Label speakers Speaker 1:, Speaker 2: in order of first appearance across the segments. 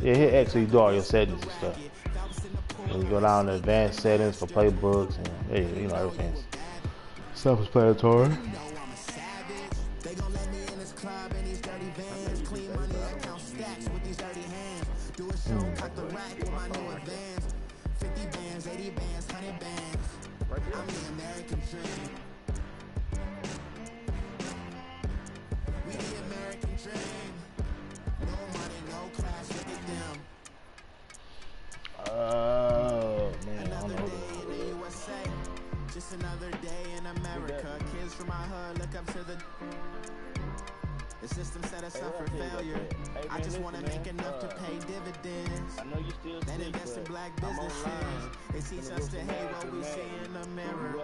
Speaker 1: Yeah, hit X so you do all your settings and stuff. So you go down to advanced settings for playbooks and yeah, you know everything's self-explanatory. Man, I don't know.
Speaker 2: Just another day in America. Kids from my hood look up to the system set us up for failure. I just want to make enough to pay dividends. Then invest in black businesses. It teaches us to hate what we see in the mirror,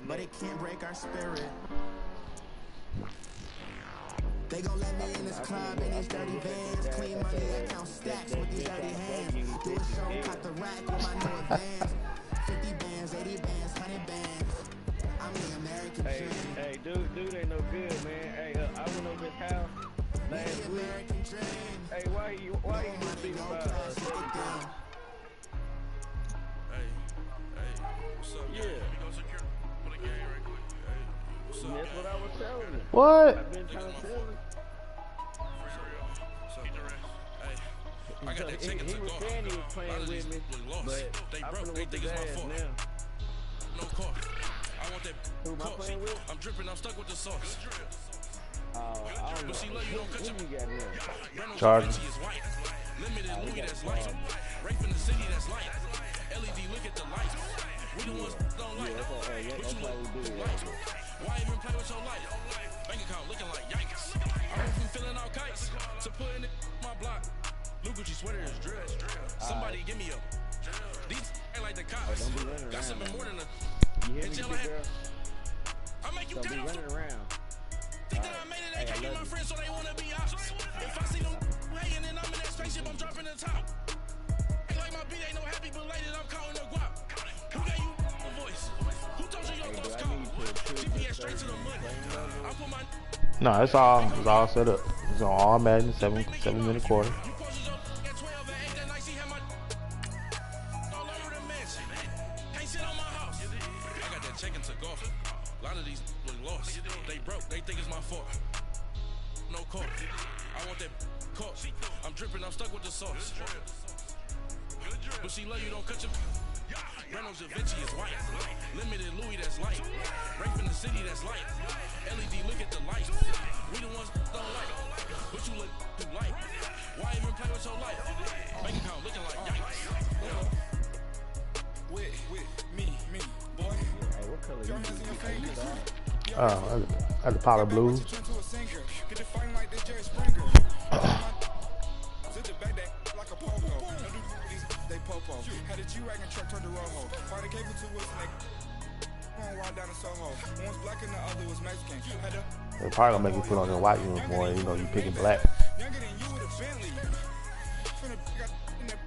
Speaker 2: but it can't break our spirit. They gon' let me in this club in these dirty vans. Clean money, I count stacks with these dirty hands. Do a show, cut the rack with my new advance. 50 bands, 80 bands, 100 bands. I'm the American dream.
Speaker 3: Hey, dude ain't no good, man. Hey, I went over his house last week. Hey, why you just think about
Speaker 4: Hey, what's up?
Speaker 3: Yeah.
Speaker 4: Let me go secure for the game right quick. Hey, what's up?
Speaker 3: That's what I was telling you.
Speaker 1: What?
Speaker 3: I've been trying to tell you.
Speaker 4: I got that ticket to
Speaker 3: He was
Speaker 4: go.
Speaker 3: saying he was playing with me, but
Speaker 4: They
Speaker 3: I'm
Speaker 4: broke.
Speaker 3: finna
Speaker 4: They
Speaker 3: whoop
Speaker 4: think
Speaker 3: his
Speaker 4: it's my
Speaker 3: ass
Speaker 4: fault.
Speaker 3: now.
Speaker 4: No car. I want that
Speaker 3: Who am I
Speaker 4: car.
Speaker 3: playing with?
Speaker 4: I'm dripping. I'm stuck with the sauce.
Speaker 3: I don't know.
Speaker 4: But she love you, don't cut your
Speaker 3: Who you got now?
Speaker 1: Charger.
Speaker 4: is white. Limited Louis that's light. Rape in the city that's light. LED, look at the lights. We the ones don't like.
Speaker 3: That's how we do it.
Speaker 4: Why even play with your life? Bank account looking like yikes. I went from filling out kites to putting it in my block. Blue Gucci sweater is drill. Somebody give me a. These ain't like the cops. Got something more than a.
Speaker 3: You hear me, big girl?
Speaker 4: I make you
Speaker 3: Don't be
Speaker 4: down.
Speaker 3: running around.
Speaker 4: Think that I made it, they can't be my friends, so they wanna be out. If I see them hating and I'm in that spaceship, I'm dropping the top. Ain't like my beat ain't no happy, but later I'm calling the guap. Who gave you a voice? Who told you your thoughts count? GPS straight to the money. I put my
Speaker 1: No, it's all set up. It's on all Madden, 7-minute quarter.
Speaker 4: you posted your at 12 and 8 that night, she had my all over the mansion. Can't sit on my house. I got that check into golf. A lot of these look lost. They broke, they think it's my fault. No car. I want that car. I'm dripping, I'm stuck with the sauce. But she love you, don't cut your. Reynolds Da Vinci is white. Limited Louis that's light. Rape in the city that's light. LED, look at the lights. We the ones don't like. But you look too light. Why even play with your life? Bank account looking like yikes. With me, boy.
Speaker 3: Hey, what color you use?
Speaker 1: I had the powder blues.
Speaker 5: Get the fighting like this Jerry Springer. Zip the back that like a popo. They popo. Had a G-Wagon truck turned to Rojo. Find a cable to Wilson. They ride down to Soho. One was black and the other was Mexican. Had a
Speaker 1: They probably gonna make you put on your white uniform, you know, you picking black.
Speaker 5: younger than you with a Bentley. Finna got in that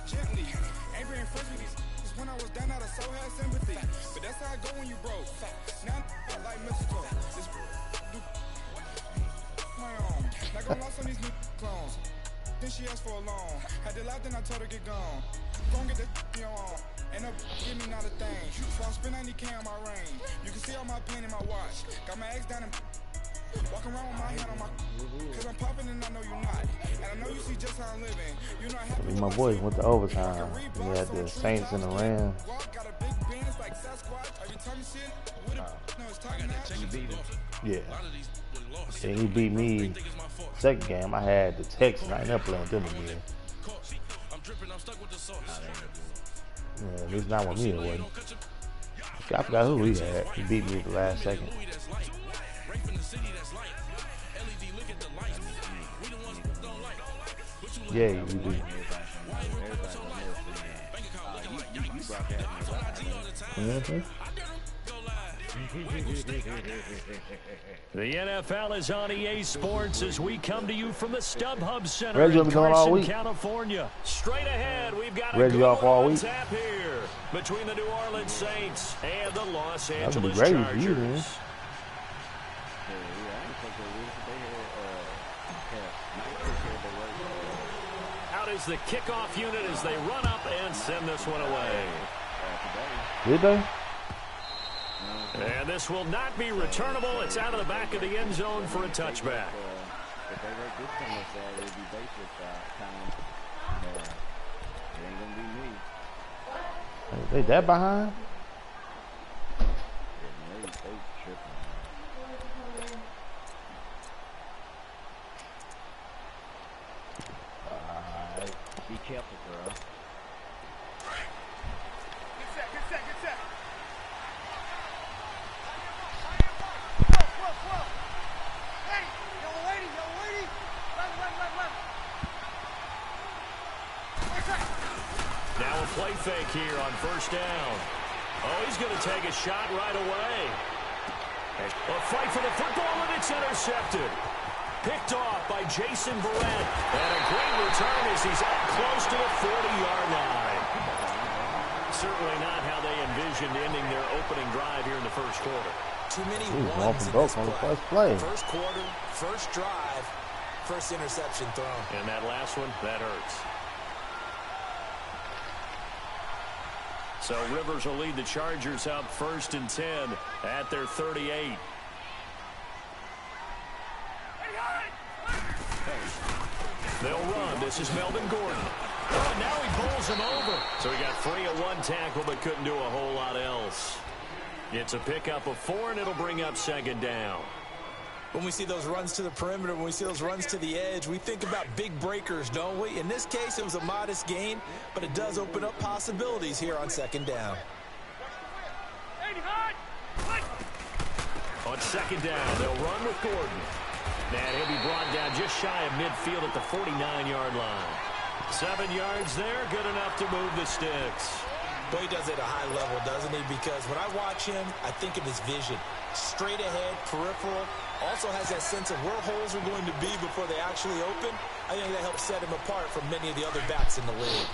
Speaker 5: gently. Ain't being friends with these when I was down out of so had sympathy. But that's how I go when you broke. Now I like mistletoe. This my own. Not gonna lost on these new clones. Then she asked for a loan. Had to laugh, then I told her get gone. Gon' get that in your own. Ain't no give me not a thing. So I spend 90K on my ring. You can see all my pain in my watch. Got my ex down and walking around with my hand on my. Cause I'm popping and I know you're not. And I know you see just how I'm living. You're not happy.
Speaker 1: My boys went to overtime. We had the Saints and the Rams.
Speaker 5: Got a big Benz like Sasquatch. Every time you see it, with it, no, it's talking now.
Speaker 1: Yeah. And he beat me second game. I had the Texans. I ain't never playing with them again. Yeah, at least not with me it wasn't. I forgot who he had. He beat me at the last second. Yeah, you do. Mm-hmm.
Speaker 6: The NFL is on EA Sports as we come to you from the StubHub Center
Speaker 1: Reggie
Speaker 6: in
Speaker 1: been going all
Speaker 6: Carson,
Speaker 1: week.
Speaker 6: California. Straight ahead, we've got
Speaker 1: Reggie
Speaker 6: a
Speaker 1: off
Speaker 6: good
Speaker 1: all
Speaker 6: one on
Speaker 1: week.
Speaker 6: tap here between the New Orleans Saints and the Los
Speaker 1: That's gonna be
Speaker 6: Angeles
Speaker 1: great for
Speaker 6: Chargers.
Speaker 1: you, man.
Speaker 6: Out is the kickoff unit as they run up and send this one away.
Speaker 1: Did they?
Speaker 6: And this will not be returnable. It's out of the back of the end zone for a touchback.
Speaker 3: If they wrote this thing up, it would be basic time. It ain't gonna be me.
Speaker 1: They that behind?
Speaker 3: Yeah, they tripping. Be careful, bro.
Speaker 5: Get set, get set, get set. Whoa. Hey, young lady. Run.
Speaker 6: Now a play fake here on first down. Oh, he's going to take a shot right away. A fight for the football, and it's intercepted. Picked off by Jason Verrett. And a great return as he's up close to the 40-yard line. Certainly not how they envisioned ending their opening drive here in the first quarter.
Speaker 7: Too many
Speaker 1: Ooh,
Speaker 7: ones in this
Speaker 1: on the
Speaker 7: play.
Speaker 1: first play.
Speaker 7: First quarter, first drive, first interception thrown.
Speaker 6: And that last one, that hurts. So Rivers will lead the Chargers up 1st and 10 at their 38. They'll run. This is Melvin Gordon. Oh, and now he bowls him over. So he got free of one tackle but couldn't do a whole lot else. It's a pickup of 4, and it'll bring up 2nd down.
Speaker 7: When we see those runs to the perimeter, when we see those runs to the edge, we think about big breakers, don't we? In this case, it was a modest gain, but it does open up possibilities here on 2nd down.
Speaker 6: On 2nd down, they'll run with Gordon. And he'll be brought down just shy of midfield at the 49-yard line. 7 yards there, good enough to move the sticks.
Speaker 7: Boy, he does it at a high level, doesn't he? Because when I watch him, I think of his vision. Straight ahead, peripheral. Also has that sense of where holes are going to be before they actually open. I think that helps set him apart from many of the other backs in the league.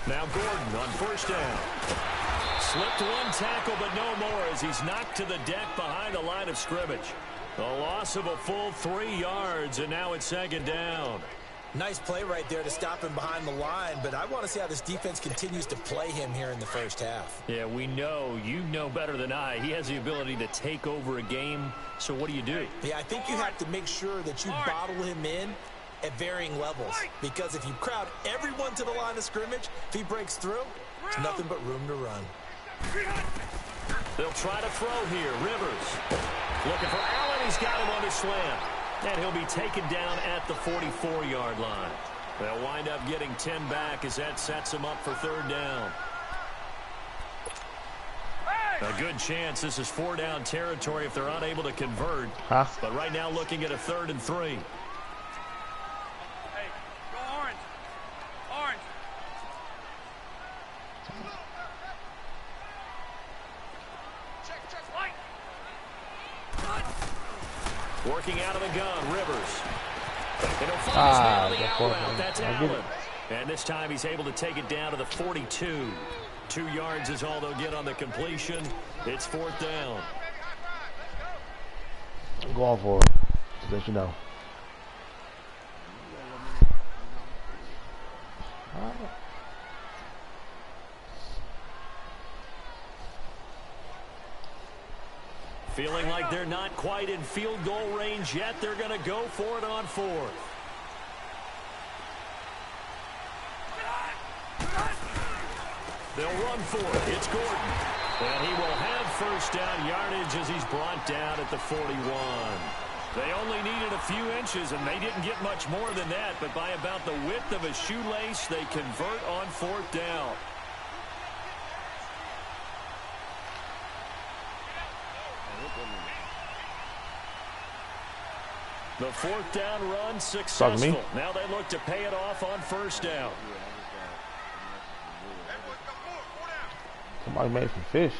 Speaker 6: Now Gordon on 1st down. Slipped one tackle, but no more as he's knocked to the deck behind the line of scrimmage. A loss of a full 3 yards, and now it's 2nd down.
Speaker 7: Nice play right there to stop him behind the line, but I want to see how this defense continues to play him here in the first half.
Speaker 6: Yeah, we know. You know better than I. He has the ability to take over a game, so what do you do?
Speaker 7: Yeah, I think you have to make sure that you bottle him in at varying levels, because if you crowd everyone to the line of scrimmage, if he breaks through, there's nothing but room to run.
Speaker 6: They'll try to throw here. Rivers looking for Allen. He's got him on the slant. And he'll be taken down at the 44-yard line. They'll wind up getting 10 back as that sets them up for 3rd down. A good chance this is 4-down territory if they're unable to convert. But right now looking at a 3rd and 3.
Speaker 5: Hey, go orange. Orange. Check, white.
Speaker 6: Working out of the gun, Rivers. And he'll find his man on the out route. That's Allen. And this time he's able to take it down to the 42. 2 yards is all they'll get on the completion. It's 4th down.
Speaker 1: I'm going for it. Just let you know.
Speaker 6: Feeling like they're not quite in field goal range yet. They're going to go for it on 4th. They'll run for it. It's Gordon. And he will have 1st down yardage as he's brought down at the 41. They only needed a few inches, and they didn't get much more than that. But by about the width of a shoelace, they convert on 4th down. The 4th down run successful. Now they look to pay it off on 1st down.
Speaker 1: Somebody made some fish.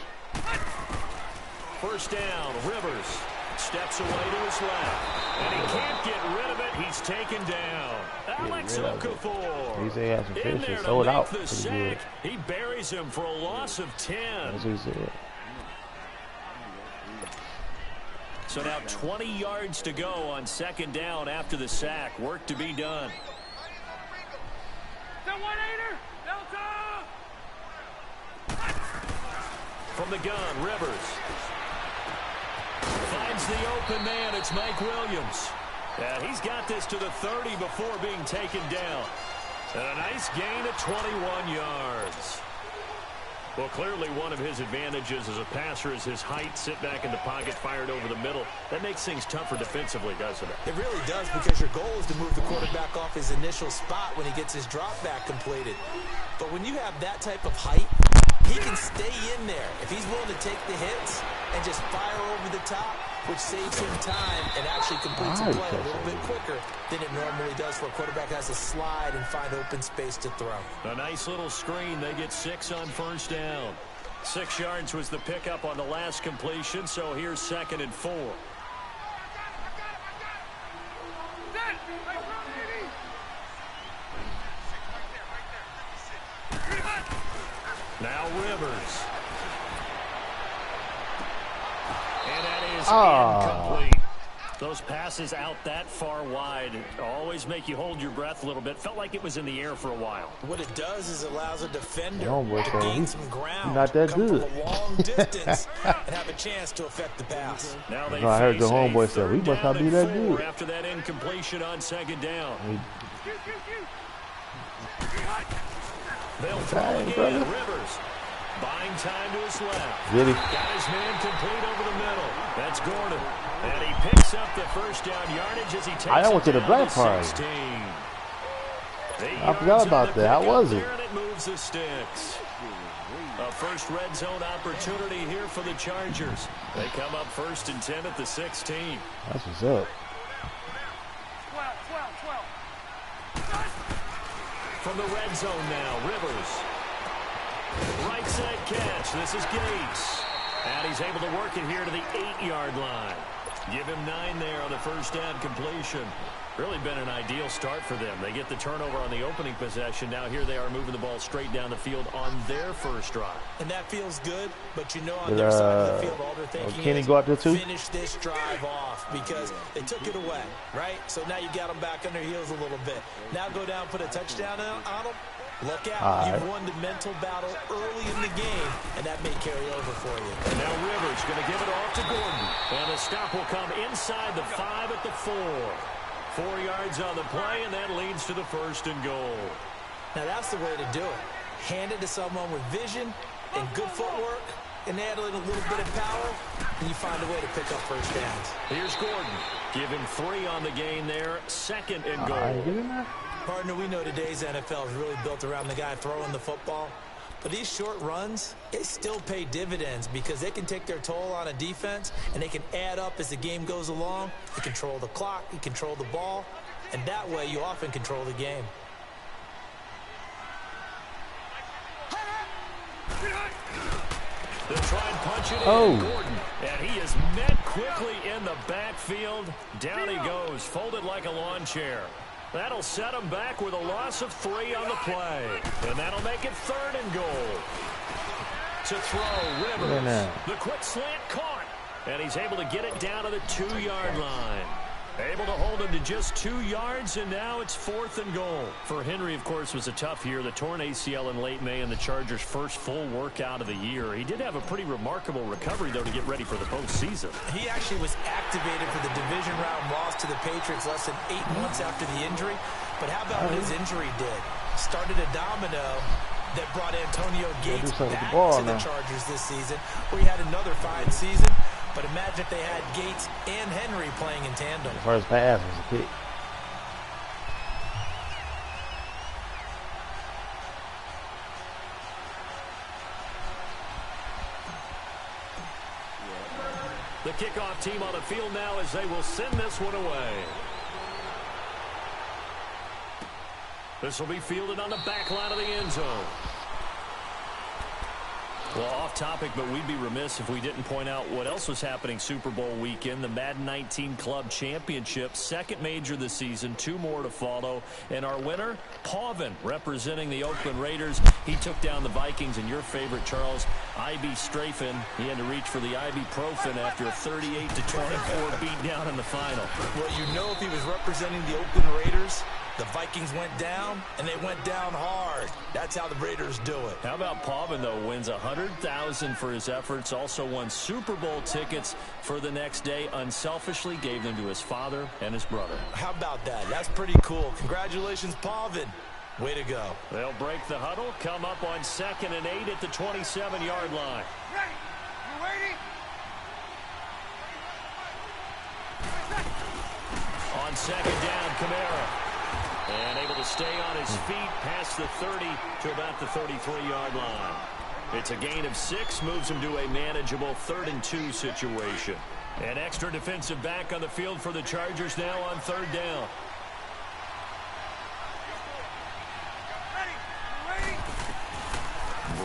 Speaker 6: 1st down, Rivers. steps away to his left. And he can't get rid of it. He's taken down. Alex Okafor.
Speaker 1: He said he had some
Speaker 6: In
Speaker 1: fish.
Speaker 6: there
Speaker 1: He
Speaker 6: to
Speaker 1: sold
Speaker 6: make
Speaker 1: out.
Speaker 6: the
Speaker 1: Pretty
Speaker 6: sack.
Speaker 1: good.
Speaker 6: He buries him for a loss of 10.
Speaker 1: That's what he said.
Speaker 6: So now 20 yards to go on second down after the sack. Work to be done. From the gun, Rivers. Finds the open man. It's Mike Williams. And he's got this to the 30 before being taken down. And a nice gain of 21 yards. Well, clearly one of his advantages as a passer is his height. Sit back in the pocket, fired over the middle. That makes things tougher defensively, doesn't it?
Speaker 7: It really does, because your goal is to move the quarterback off his initial spot when he gets his drop back completed. But when you have that type of height, he can stay in there if he's willing to take the hits and just fire over the top, which saves him time and actually completes the play a little bit quicker than it normally does for a quarterback has to slide and find open space to throw.
Speaker 6: A nice little screen. They get 6 on first down. 6 yards was the pickup on the last completion, so here's 2nd and 4. Now Rivers. And that is incomplete. Those passes out that far wide always make you hold your breath a little bit. Felt like it was in the air for a while.
Speaker 7: What it does is allows a defender
Speaker 1: to
Speaker 7: gain some ground,
Speaker 1: not that
Speaker 7: come
Speaker 1: good.
Speaker 7: from a long distance, and have a chance to affect the pass.
Speaker 6: Now they
Speaker 1: I heard the
Speaker 6: face
Speaker 1: homeboy
Speaker 6: a
Speaker 1: say, we
Speaker 6: third
Speaker 1: must not
Speaker 6: down
Speaker 1: be that
Speaker 6: and 4
Speaker 1: good.
Speaker 6: after that incompletion on second down. They'll throw again.
Speaker 1: brother.
Speaker 6: Rivers buying time to his left.
Speaker 1: Really?
Speaker 6: Got his man complete over the middle. That's Gordon. And he picks up the first down yardage as he takes
Speaker 1: I went to the black party.
Speaker 6: 16.
Speaker 1: I forgot about that. How was it?
Speaker 6: And it moves the sticks. A first red zone opportunity here for the Chargers. They come up 1st and 10 at the 16.
Speaker 1: That's what's up.
Speaker 6: From the red zone now, Rivers. Right side catch. This is Gates. And he's able to work it here to the 8-yard line. Give him 9 there on the first down completion. Really been an ideal start for them. They get the turnover on the opening possession. Now here they are moving the ball straight down the field on their first drive.
Speaker 7: And that feels good, but you know on their side of the field all they're thinking
Speaker 1: Kenny
Speaker 7: is
Speaker 1: go out there too?
Speaker 7: finish this drive off because they took it away, right? So now you got them back on their heels a little bit. Now go down, put a touchdown on them. Look out. You've won the mental battle early in the game, and that may carry over for you.
Speaker 6: And now Rivers going to give it off to Gordon. And the stop will come inside the 5 at the 4. 4 yards on the play, and that leads to the 1st and goal.
Speaker 7: Now that's the way to do it. Hand it to someone with vision and good footwork, and add a little bit of power, and you find a way to pick up first downs.
Speaker 6: Here's Gordon. Give him 3 on the gain there. 2nd and goal.
Speaker 7: Partner, we know today's NFL is really built around the guy throwing the football. But these short runs, they still pay dividends because they can take their toll on a defense, and they can add up as the game goes along. You control the clock, you control the ball, and that way you often control the game.
Speaker 6: They'll try and punch it in. Gordon. And he is met quickly in the backfield. Down he goes, folded like a lawn chair. That'll set him back with a loss of 3 on the play. And that'll make it 3rd and goal. To throw, Rivers. The quick slant caught. And he's able to get it down to the 2-yard line. Able to hold him to just 2 yards, and now it's 4th and goal. For Henry, of course, was a tough year. The torn ACL in late May and the Chargers' first full workout of the year. He did have a pretty remarkable recovery, though, to get ready for the postseason.
Speaker 7: He actually was activated for the division round loss to the Patriots less than 8 months after the injury. But how about what his injury did? Started a domino that brought Antonio Gates back to the Chargers this season, where he had another fine season. But imagine if they had Gates and Henry playing in tandem.
Speaker 1: The first pass was a pick.
Speaker 6: The kickoff team on the field now as they will send this one away. This will be fielded on the back line of the end zone. Well, off topic, but we'd be remiss if we didn't point out what else was happening Super Bowl weekend. The Madden 19 Club Championship, second major this season, 2 more to follow. And our winner, Pauvin, representing the Oakland Raiders. He took down the Vikings, and your favorite, Charles, Ibuprofen. He had to reach for the ibuprofen after a 38-24 beatdown in the final.
Speaker 7: Well, you know, if he was representing the Oakland Raiders, the Vikings went down, and they went down hard. That's how the Raiders do it.
Speaker 6: How about Pauvin, though, wins $100,000 for his efforts, also won Super Bowl tickets for the next day, unselfishly gave them to his father and his brother.
Speaker 7: How about that? That's pretty cool. Congratulations, Pauvin. Way to go.
Speaker 6: They'll break the huddle, come up on 2nd and 8 at the 27-yard line.
Speaker 2: Ready? You waiting?
Speaker 6: On 2nd down, Kamara. And able to stay on his feet past the 30 to about the 33-yard line. It's a gain of 6, moves him to a manageable 3rd and 2 situation. An extra defensive back on the field for the Chargers now on 3rd down.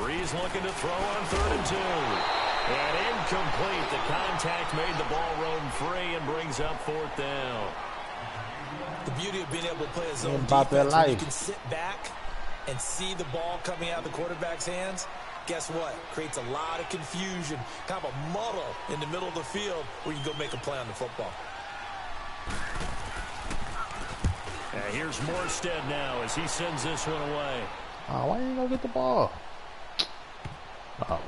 Speaker 6: Breeze looking to throw on 3rd and 2. And incomplete. The contact made the ball roam free and brings up 4th down.
Speaker 7: The beauty of being able to play a zone
Speaker 1: About
Speaker 7: defense,
Speaker 1: that
Speaker 7: when you
Speaker 1: life.
Speaker 7: can sit back and see the ball coming out of the quarterback's hands, guess what? Creates a lot of confusion, kind of a muddle in the middle of the field where you can go make a play on the football.
Speaker 6: And here's Morstead now as he sends this one away.
Speaker 1: Oh, why you gonna get the ball? Oh.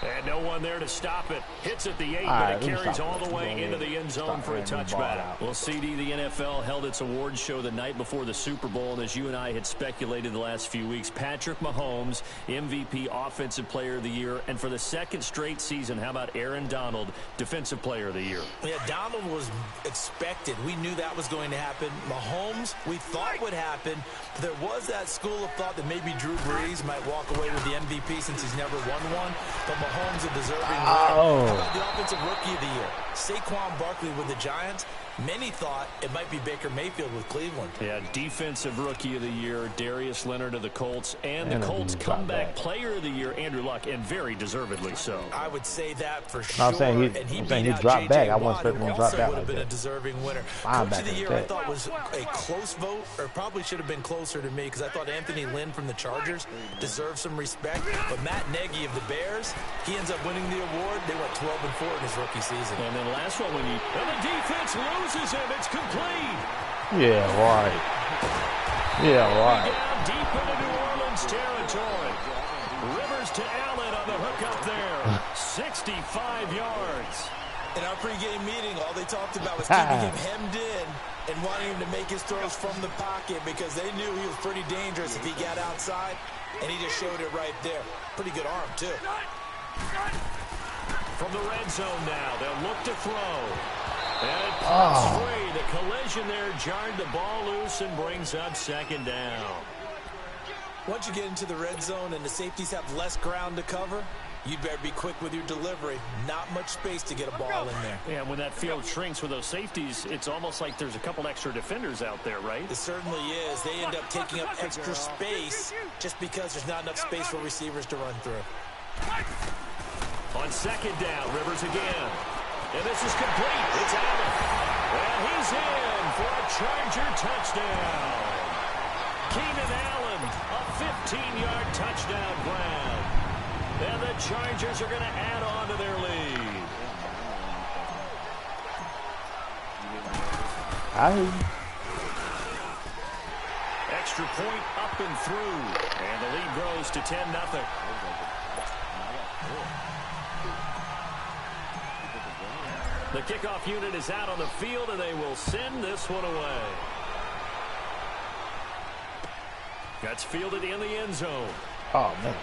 Speaker 6: And no one there to stop it. Hits at the 8,
Speaker 1: Right,
Speaker 6: but it carries all the way into the end zone for a touchback. Well, CD, the NFL held its awards show the night before the Super Bowl, and as you and I had speculated the last few weeks, Patrick Mahomes, MVP, Offensive Player of the Year, and for the 2nd straight season, how about Aaron Donald, Defensive Player of the Year?
Speaker 7: Yeah, Donald was expected. We knew that was going to happen. Mahomes, we thought would happen. There was that school of thought that maybe Drew Brees might walk away with the MVP since he's never won one, but Mahomes a deserving winner. How about the Offensive Rookie of the Year? Saquon Barkley with the Giants. Many thought it might be Baker Mayfield with Cleveland.
Speaker 6: Yeah, Defensive Rookie of the Year, Darius Leonard of the Colts, and the Colts Comeback Player of the Year, Andrew Luck, and very deservedly so.
Speaker 7: I would say that for sure.
Speaker 1: I'm saying he dropped back. I wasn't expecting him to drop back
Speaker 7: would have
Speaker 1: like
Speaker 7: been
Speaker 1: that.
Speaker 7: a deserving winner.
Speaker 1: I'm
Speaker 7: Coach of the Year, I
Speaker 1: like
Speaker 7: thought was a close vote, or probably should have been closer to me, because I thought Anthony Lynn from the Chargers deserved some respect. But Matt Nagy of the Bears, he ends up winning the award. They went 12-4 in his rookie season.
Speaker 6: And then last one, and the defense loses him. It's complete.
Speaker 1: Yeah, right. Yeah, right.
Speaker 6: Down deep into New Orleans territory. Rivers to Allen on the hook up there. 65 yards.
Speaker 7: In our pregame meeting, all they talked about was keeping him hemmed in and wanting him to make his throws from the pocket because they knew he was pretty dangerous if he got outside, and he just showed it right there. Pretty good arm, too.
Speaker 6: From the red zone now, they'll look to throw. And it pops free. The collision there jarred the ball loose and brings up 2nd down.
Speaker 7: Once you get into the red zone and the safeties have less ground to cover, you'd better be quick with your delivery. Not much space to get a ball in there.
Speaker 6: Yeah, when that field shrinks with those safeties, it's almost like there's a couple extra defenders out there, right?
Speaker 7: It certainly is. They end up taking up extra space just because there's not enough space for receivers to run through.
Speaker 6: On 2nd down, Rivers again. And this is complete. It's Allen. And he's in for a Charger touchdown. Keenan Allen, a 15-yard touchdown grab. And the Chargers are going to add on to their lead. Extra point up and through. And the lead grows to 10-0. The kickoff unit is out on the field, and they will send this one away. That's fielded in the end zone.
Speaker 1: Oh, man.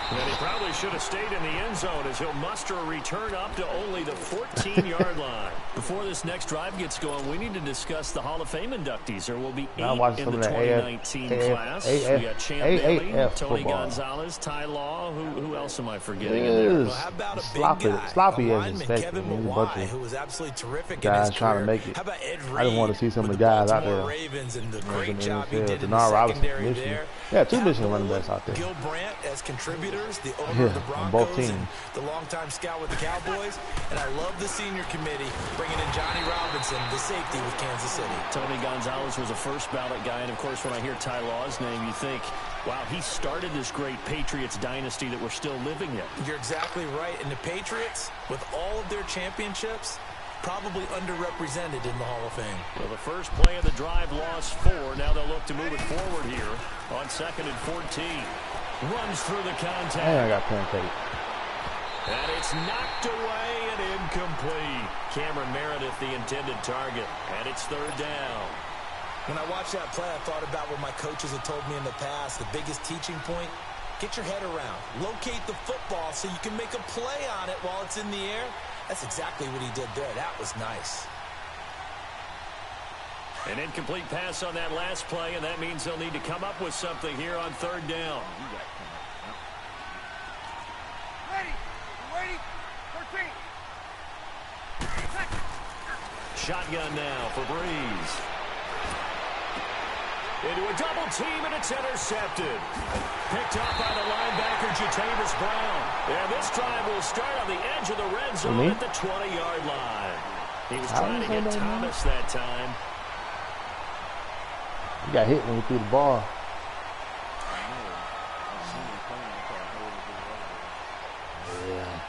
Speaker 6: And he probably should have stayed in the end zone as he'll muster a return up to only the 14-yard line. Before this next drive gets going, we need to discuss the Hall of Fame inductees. There will be 8 in the 2019 class. We got Champ Bailey, Tony Gonzalez, Ty Law. Who else am I forgetting?
Speaker 7: Well, how about a big guy,
Speaker 1: sloppy
Speaker 7: a
Speaker 1: as
Speaker 7: lineman,
Speaker 1: expected.
Speaker 7: Kevin Mawai, who was absolutely terrific in
Speaker 1: Guys
Speaker 7: his
Speaker 1: trying
Speaker 7: career.
Speaker 1: to make it.
Speaker 7: How about Ed
Speaker 1: I just want to see some of the guys out there.
Speaker 7: Ravens and the
Speaker 1: You know,
Speaker 7: great job he
Speaker 1: NFL.
Speaker 7: did in
Speaker 1: Denard
Speaker 7: the
Speaker 1: Robinson,
Speaker 7: secondary
Speaker 1: Michigan.
Speaker 7: there.
Speaker 1: Yeah, 2 Michigan running backs out there.
Speaker 7: Gil Brandt as contributors, the owner
Speaker 1: Yeah,
Speaker 7: of the
Speaker 1: on both
Speaker 7: Broncos
Speaker 1: teams.
Speaker 7: and the longtime scout with the Cowboys. And I love the senior committee bringing in Johnny Robinson, the safety with Kansas City.
Speaker 6: Tony Gonzalez was a first ballot guy, and of course when I hear Ty Law's name, you think, wow, he started this great Patriots dynasty that we're still living in.
Speaker 7: You're exactly right. And the Patriots, with all of their championships, probably underrepresented in the Hall of Fame.
Speaker 6: Well, the first play of the drive lost 4. Now they'll look to move it forward here on 2nd and 14. Runs through the contact.
Speaker 1: And I got pancake.
Speaker 6: And it's knocked away and incomplete. Cameron Meredith, the intended target. And it's 3rd down.
Speaker 7: When I watched that play, I thought about what my coaches had told me in the past. The biggest teaching point, get your head around. Locate the football so you can make a play on it while it's in the air. That's exactly what he did there. That was nice.
Speaker 6: An incomplete pass on that last play, and that means they'll need to come up with something here on 3rd down.
Speaker 2: Ready. Ready. 14.
Speaker 6: Shotgun now for Breeze. Into a double team, and it's intercepted. Picked up by the linebacker, Jatavis Brown. And this drive will start on the edge of the red zone at the 20-yard line. He was trying to hit Thomas that time.
Speaker 1: He got hit when he threw the ball. Yeah.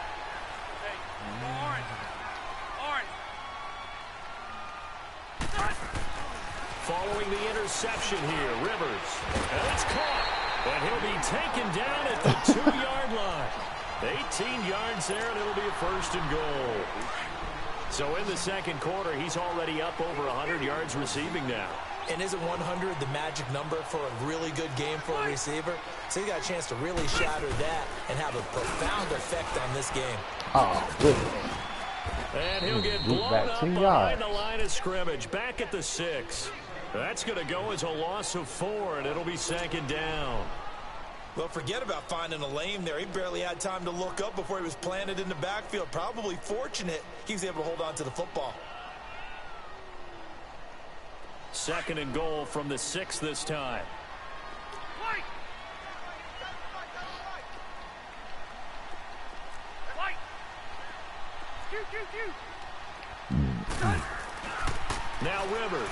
Speaker 6: Following the interception here, Rivers. And it's caught. And he'll be taken down at the 2-yard line. 18 yards there, and it'll be a 1st and goal. So in the 2nd quarter, he's already up over 100 yards receiving now.
Speaker 7: And isn't 100 the magic number for a really good game for a receiver? So he got a chance to really shatter that and have a profound effect on this game.
Speaker 1: Oh, good.
Speaker 6: And he'll get blown up behind the line of scrimmage. Back at the 6. That's going to go as a loss of 4, and it'll be 2nd down.
Speaker 7: Well, forget about finding a lane there. He barely had time to look up before he was planted in the backfield. Probably fortunate he was able to hold on to the football.
Speaker 6: 2nd and goal from the 6 this time. Now Rivers.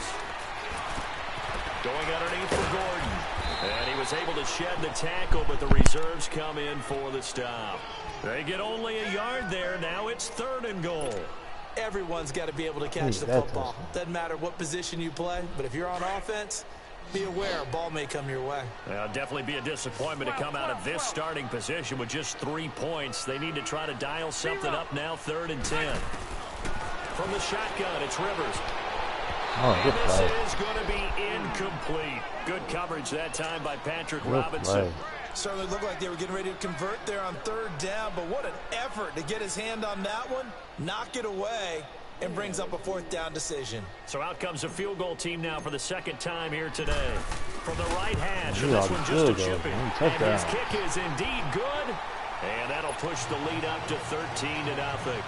Speaker 6: Going underneath for Gordon. And he was able to shed the tackle, but the reserves come in for the stop. They get only a yard there. Now it's 3rd and goal.
Speaker 7: Everyone's got to be able to catch the football. Doesn't matter what position you play, but if you're on offense, be aware a ball may come your way.
Speaker 6: Well, definitely be a disappointment to come out of this starting position with just 3 points. They need to try to dial something up now, 3rd and 10. From the shotgun, it's Rivers.
Speaker 1: Oh, good play.
Speaker 6: This is going to be incomplete. Good coverage that time by Patrick Robinson.
Speaker 7: Certainly looked like they were getting ready to convert there on 3rd down, but what an effort to get his hand on that one, knock it away, and brings up a 4th down decision.
Speaker 6: So out comes a field goal team now for the 2nd time here today. From the right hash, and this one just a chipping. And his kick is indeed good, and that'll push the lead up to 13-0.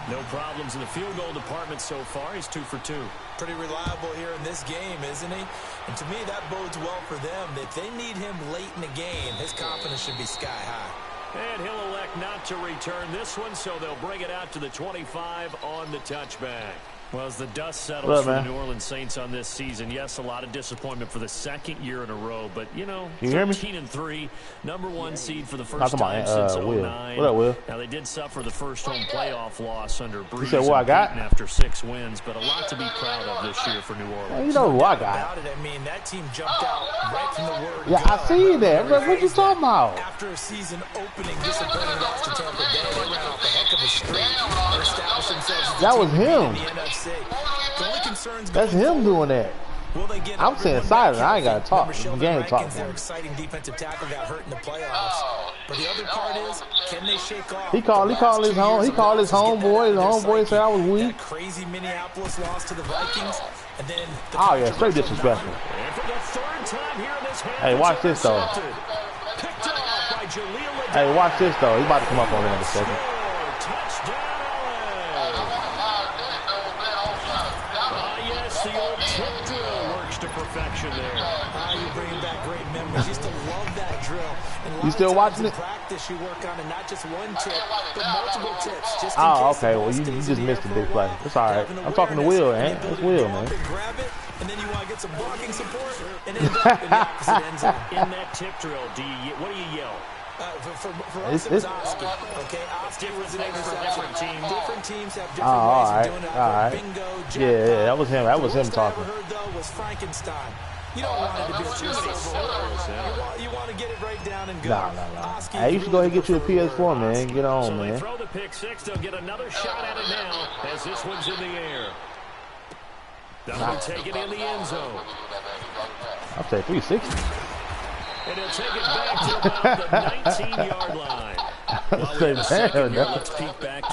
Speaker 6: No problems in the field goal department so far. He's 2 for 2.
Speaker 7: Pretty reliable here in this game, isn't he? And to me, that bodes well for them. If they need him late in the game, his confidence should be sky high.
Speaker 6: And he'll elect not to return this one, so they'll bring it out to the 25 on the touchback. Well, as the dust settles for the New Orleans Saints on this season, yes, a lot of disappointment for the 2nd year in a row. But, you know, 13-3, #1 seed for the first time since 2009.
Speaker 1: What up, Will?
Speaker 6: Now, they did suffer the first home playoff loss under Breeze
Speaker 1: and Peyton
Speaker 6: after 6 wins, but a lot to be proud of this year for New Orleans.
Speaker 1: Hey, you know who I got.
Speaker 7: I mean, that team jumped out right from the word
Speaker 1: Yeah, I see that. What you talking about?
Speaker 7: After a season opening disappointing loss to Tampa Bay, they ran off a heck of a streak and established themselves as
Speaker 1: that was him.
Speaker 7: the NFC. The only concerns
Speaker 1: That's him doing that.
Speaker 7: Will they get
Speaker 1: I'm saying silent. I ain't got to talk. The game talk.
Speaker 7: Their exciting defensive tackle got hurt in the playoffs. But the other part is, can they shake off?
Speaker 1: He called his homeboy. His homeboy said I was weak.
Speaker 7: That crazy Minneapolis loss to the Vikings. And then
Speaker 1: oh yeah, straight disrespectful. Hey, watch this though. Hey, watch this though. He about to come up on it in a second.
Speaker 6: Yes, the old tip drill works to perfection there.
Speaker 7: You're bringing back great memories. Used to love that drill. And
Speaker 1: you still watching it?
Speaker 7: Practice, you work on it, not just one tip, but multiple tips. Just
Speaker 1: okay. Well, you just missed a big play. It's all right. I'm talking to Will, man. It's Will, man.
Speaker 7: Grab it, and then you want to get some blocking support, and end up in the opposite end zone.
Speaker 6: In that tip drill, what do you yell?
Speaker 7: For us, it was Oski. Okay, Oski was an
Speaker 6: different teams.
Speaker 7: Different teams have different ways of doing it.
Speaker 1: All right.
Speaker 7: Bingo,
Speaker 1: yeah, that was him. That was him talking.
Speaker 7: What I heard though was Frankenstein. You don't want it to be too simple. You want to get it right down and go.
Speaker 1: Nah. Hey, you should go ahead and get you a PS4, man. Get on, man.
Speaker 6: They throw the pick six. They'll get another shot at it now as this one's in the air. They'll take it in the end zone.
Speaker 1: I'll say 360.
Speaker 6: And he'll take it back to about the 19-yard line.
Speaker 1: I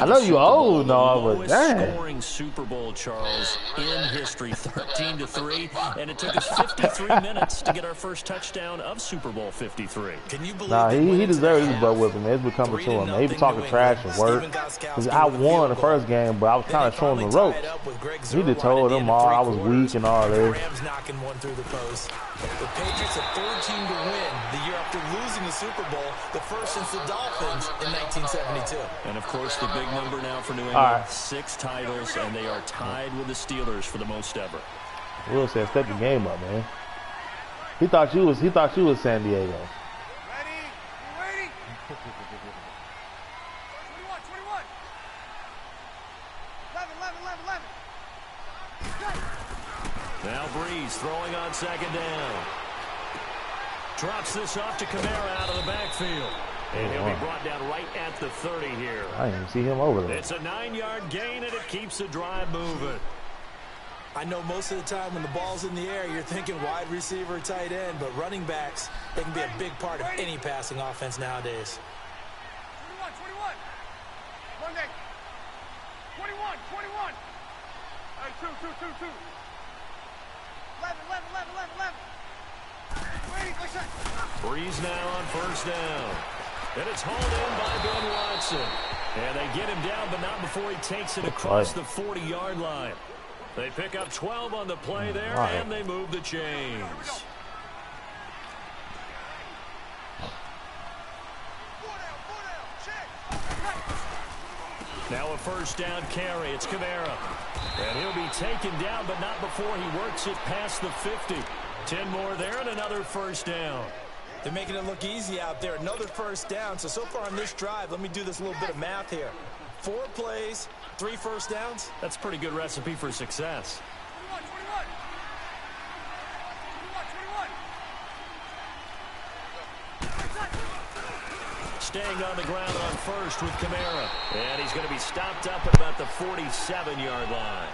Speaker 1: know you old, no, but damn.
Speaker 6: Scoring Super Bowl, Charles, in history, 13-3, and it took us 53 minutes to get our first touchdown of Super Bowl 53.
Speaker 7: Can you believe
Speaker 1: he deserves his butt whipping, man. It's been coming to him, man. He been talking trash at work. Because I won the first game, but I was kind of showing the ropes. He just told them all I was weak and all this.
Speaker 7: Rams knocking one through the post. The Patriots, a third team to win the year after losing the Super Bowl, the first since the Dolphins in 1972.
Speaker 6: And, of course, the big number now for New England, 6 titles, and they are tied with the Steelers for the most ever.
Speaker 1: Will said, step the game up, man. He thought you was San Diego.
Speaker 5: Ready? 21.
Speaker 6: Now Breeze throwing on second down. Drops this off to Kamara out of the backfield. And he'll be brought down right at the 30 here.
Speaker 1: I didn't even see him over there.
Speaker 6: It's a 9-yard gain, and it keeps the drive moving.
Speaker 7: I know most of the time when the ball's in the air, you're thinking wide receiver, tight end, but running backs, they can be a big part of any passing offense nowadays.
Speaker 5: 21. Monday. 21. All right, 2. 11.
Speaker 6: Breeze now on first down. And it's hauled in by Ben Watson. And they get him down, but not before he takes it across the 40-yard line. They pick up 12 on the play there, and they move the chains. Now a first down carry. It's Kamara. And he'll be taken down, but not before he works it past the 50. 10 more there and another first down.
Speaker 7: They're making it look easy out there. Another first down. So far on this drive, let me do this little bit of math here. 4 plays, 3 first downs.
Speaker 6: That's a pretty good recipe for success.
Speaker 5: 21.
Speaker 6: Staying on the ground on first with Kamara. And he's going to be stopped up at about the 47-yard line.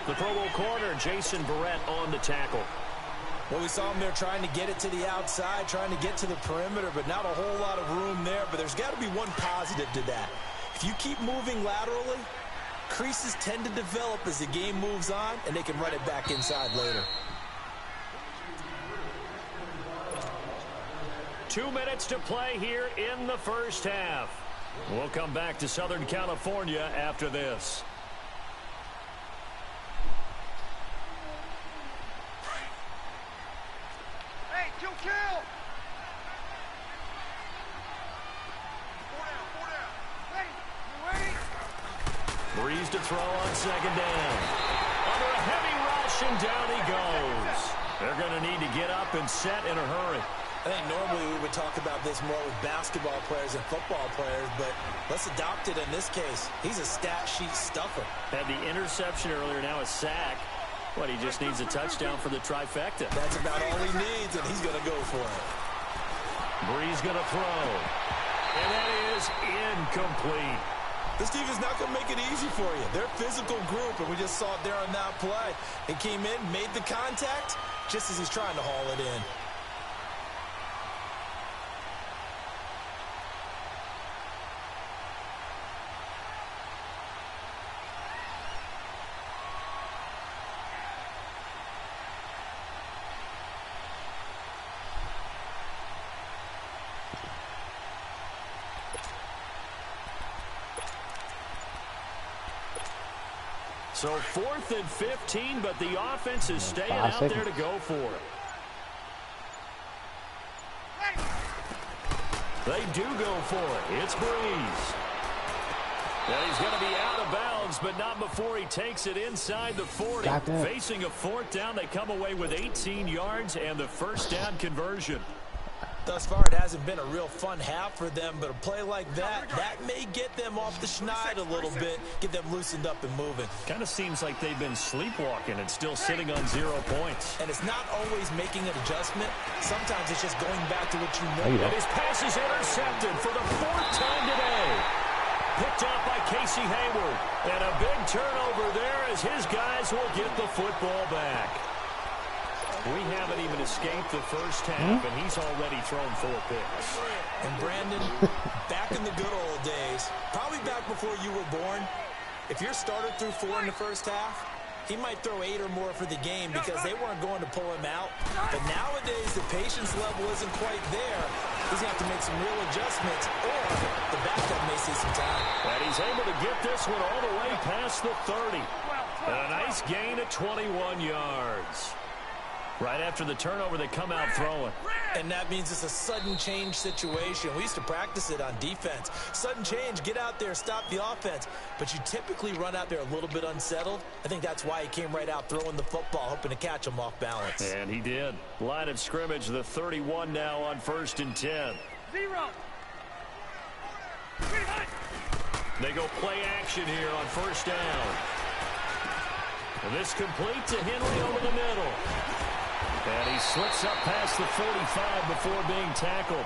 Speaker 6: The Pro Bowl corner, Jason Verrett, on the tackle.
Speaker 7: Well, we saw him there trying to get it to the outside, trying to get to the perimeter, but not a whole lot of room there. But there's got to be one positive to that. If you keep moving laterally, creases tend to develop as the game moves on, and they can run it back inside later.
Speaker 6: 2 minutes to play here in the first half. We'll come back to Southern California after this.
Speaker 5: Hey, kill. 4 down. Ready?
Speaker 6: Breeze to throw on second down. Under a heavy rush, and down he goes. They're going to need to get up and set in a hurry.
Speaker 7: I think normally we would talk about this more with basketball players and football players, but let's adopt it in this case. He's a stat sheet stuffer.
Speaker 6: Had the interception earlier, now a sack. But he just needs a touchdown for the trifecta.
Speaker 7: That's about all he needs, and he's going to go for it.
Speaker 6: Breeze going to throw. And that is incomplete.
Speaker 7: This defense not going to make it easy for you. They're a physical group, and we just saw it there on that play. He came in, made the contact, just as he's trying to haul it in.
Speaker 6: So 4th and 15, but the offense is staying out there to go for it. They do go for it. It's Breeze. And he's going to be out of bounds, but not before he takes it inside the 40. Facing a 4th down, they come away with 18 yards and the first down conversion.
Speaker 7: Thus far, it hasn't been a real fun half for them, but a play like that may get them off the schneid a little bit, get them loosened up and moving.
Speaker 6: Kind of seems like they've been sleepwalking and still sitting on 0 points.
Speaker 7: And it's not always making an adjustment. Sometimes it's just going back to what you know.
Speaker 6: And his pass is intercepted for the 4th time today. Picked off by Casey Hayward. And a big turnover there as his guys will get the football back. We haven't even escaped the first half, and he's already thrown 4 picks.
Speaker 7: And Brandon, back in the good old days, probably back before you were born, if your starter threw 4 in the first half, he might throw 8 or more for the game because they weren't going to pull him out. But nowadays, the patience level isn't quite there. He's going to have to make some real adjustments, or the backup may see some time.
Speaker 6: And he's able to get this one all the way past the 30. And a nice gain of 21 yards. Right after the turnover, they come out throwing.
Speaker 7: And that means it's a sudden change situation. We used to practice it on defense. Sudden change, get out there, stop the offense. But you typically run out there a little bit unsettled. I think that's why he came right out throwing the football, hoping to catch him off balance.
Speaker 6: And he did. Line of scrimmage, the 31 now on 1st and 10.
Speaker 3: 0.
Speaker 6: They go play action here on 1st down. And this complete to Henry over the middle. And he slips up past the 45 before being tackled.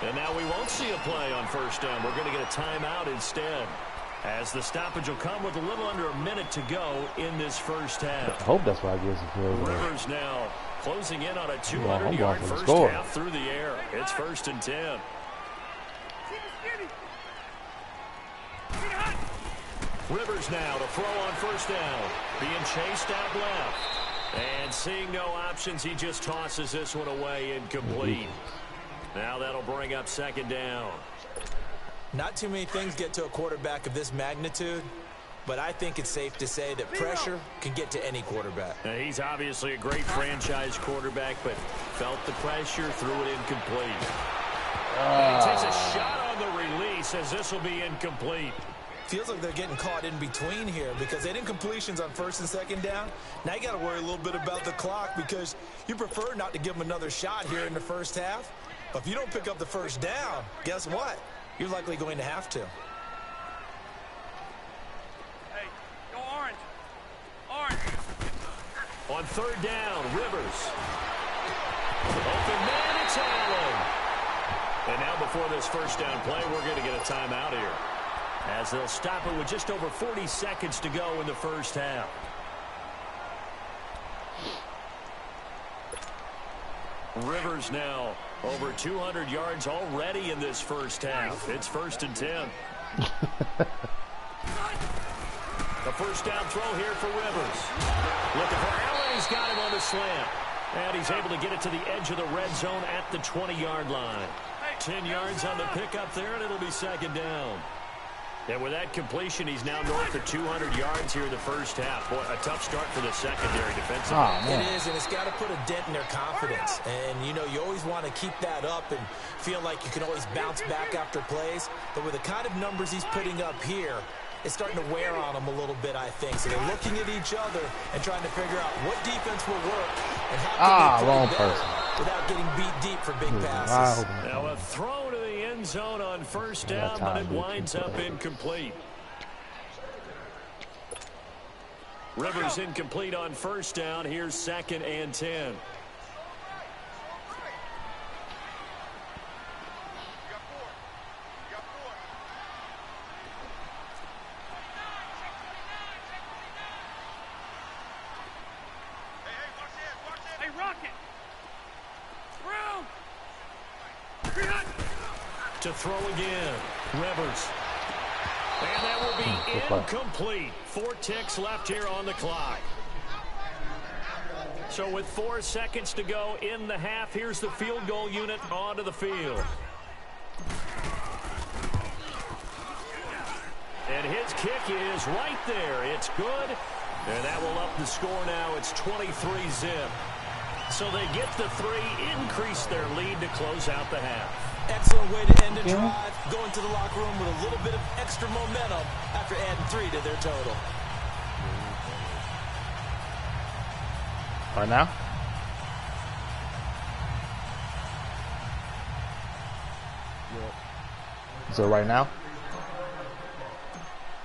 Speaker 6: And now we won't see a play on 1st down. We're going to get a timeout instead, as the stoppage will come with a little under a minute to go in this first half.
Speaker 1: I hope that's why I guess it feels like.
Speaker 6: Rivers now closing in on a 200-yard first half through the air. It's 1st and 10. Rivers now to throw on 1st down. Being chased out left. And seeing no options, he just tosses this one away incomplete. Now that'll bring up 2nd down.
Speaker 7: Not too many things get to a quarterback of this magnitude, but I think it's safe to say that pressure can get to any quarterback.
Speaker 6: Now, he's obviously a great franchise quarterback, but felt the pressure, threw it incomplete. And he takes a shot on the release as this will be incomplete.
Speaker 7: Feels like they're getting caught in between here because they didn't completions on 1st and 2nd down. Now you got to worry a little bit about the clock because you prefer not to give them another shot here in the first half. But if you don't pick up the 1st down, guess what? You're likely going to have to.
Speaker 3: Hey, go orange. Orange.
Speaker 6: On 3rd down, Rivers. Open man, it's Allen. And now before this 1st down play, we're going to get a timeout here, as they'll stop it with just over 40 seconds to go in the first half. Rivers now over 200 yards already in this first half. It's 1st and 10. The 1st down throw here for Rivers. Looking for Allen. He's got him on the slant. And he's able to get it to the edge of the red zone at the 20-yard line. 10 yards on the pickup there, and it'll be 2nd down. And with that completion, he's now north of 200 yards here in the first half. Boy, a tough start for the secondary defensively.
Speaker 7: It is, and it's got to put a dent in their confidence. And, you know, you always want to keep that up and feel like you can always bounce back after plays. But with the kind of numbers he's putting up here, it's starting to wear on them a little bit, I think. So they're looking at each other and trying to figure out what defense will work and how can they play better without getting beat deep for big passes.
Speaker 6: Now a throw to the end zone on 1st down, but it winds up incomplete. Rivers incomplete on 1st down. Here's 2nd and 10. To throw again. Rivers. And that will be incomplete. 4 ticks left here on the clock. So with 4 seconds to go in the half, here's the field goal unit onto the field. And his kick is right there. It's good. And that will up the score now. It's 23-zip. So they get the 3, increase their lead to close out the half.
Speaker 7: Excellent way to end the drive. Going to the locker room with a little bit of extra momentum after adding 3 to their total.
Speaker 1: Right now? So right now?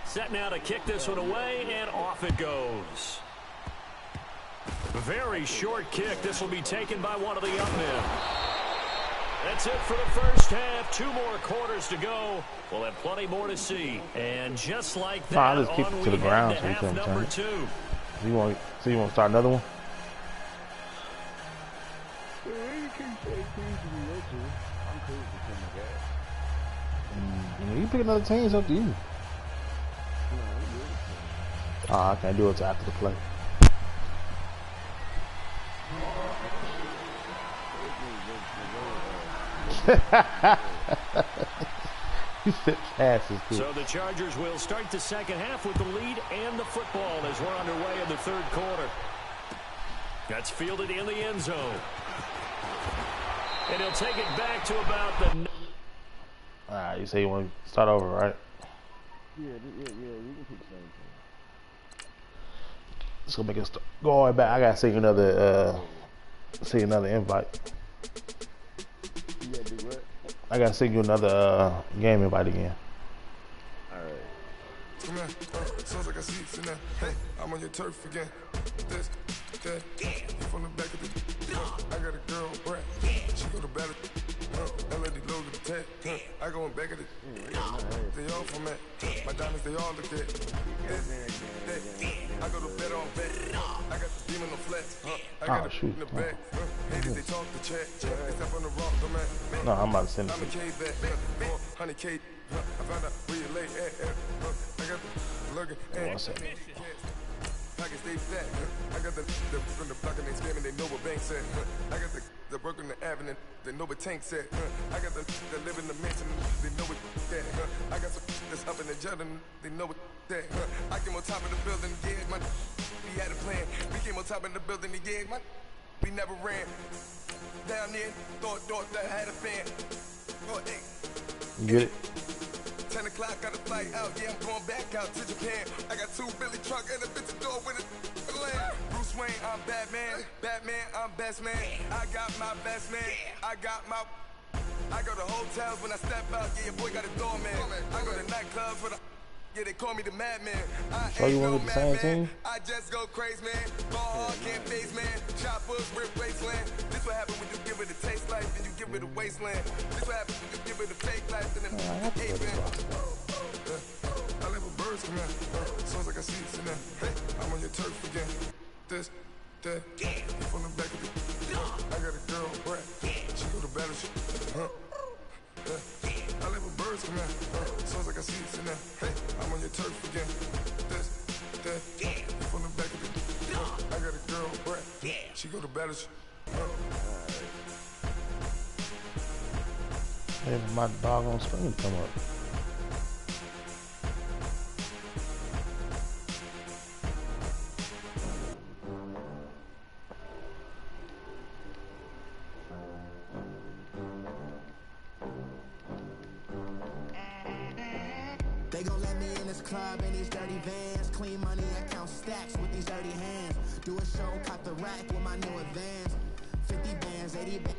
Speaker 6: Set now to kick this one away, and off it goes. Very short kick. This will be taken by one of the young men. That's it for the first half. 2 more quarters to go. We'll have plenty more to see. And just like that,
Speaker 1: I'll just keep it to the ground so you
Speaker 6: half
Speaker 1: can
Speaker 6: number
Speaker 1: turn it.
Speaker 6: 2.
Speaker 1: You want to start another one? You pick another team, it's up to you. I can't do it till after the play.
Speaker 6: So the Chargers will start the second half with the lead and the football as we're underway in the third quarter. That's fielded in the end zone. And he'll take it back to about the...
Speaker 1: Alright, you say you want to start over, right?
Speaker 3: Yeah, we can pick the same thing.
Speaker 1: Let's go make it start. Go all the way back. I gotta see another invite.
Speaker 3: You gotta do what?
Speaker 1: I gotta send you another game invite again.
Speaker 3: Alright.
Speaker 5: Come here, sounds like I see it in there. Hey, I'm on your turf again. This, that, from the back of the. I got a girl, Brad. She go to battle. LAD logo the tag. I go in back of the. They all from that. My diamonds, they all look at. I go to bed on bed. I got the demon on flat. I got a shoot in the back. Haters, they talk the chat. They step on the rock, the man.
Speaker 1: No, I'm about to send it.
Speaker 5: I'm a K back. 100K. I found out where you lay at. I got the looking at. Pockets stay fat. I got the from the block and they scamming, they know what banks at. I got the work on the avenue, they know what tanks at. I got the live in the mansion, they know what that. I got some that's up in the Jordan, they know what that. I came on top of the building, yeah, my we had a plan. We came on top of the building, yeah, my we never ran. Down there, thought that had a fan. Oh, hey.
Speaker 1: You get it?
Speaker 5: 10 o'clock, got a flight out, yeah, I'm going back out to Japan. I got 2 Billy truck and a bitch door with a land. Bruce Wayne, I'm Batman. Batman, I'm best man. I got my best man. I go to hotels when I step out, yeah, your boy got a doorman. I go to nightclubs with a... Yeah, they call me the madman.
Speaker 1: So you want to get the same team?
Speaker 5: I just go crazy, man. Ball hard, can't face, man. Choppers, rip wasteland. This what happen when you give it a taste life, then you give it a wasteland. This what happen when you give it a fake life, then it I live with birds come in. Sounds like I see it in there. Hey, I'm on your turf again. This, that, from the back of the. I got a girl, Brad. She go to battle. I live with birds come in. Sounds like I see it in there. Hey, I'm on your turf again. This, that, from the back of the. I got a girl, Brad. She go to battle.
Speaker 1: Hey, my doggone screen come up.
Speaker 2: They gon' let me in this club in these dirty vans. Clean money and count stacks with these dirty hands. Do a show, cop the rack with my new advance. 50 bands, 80 bands.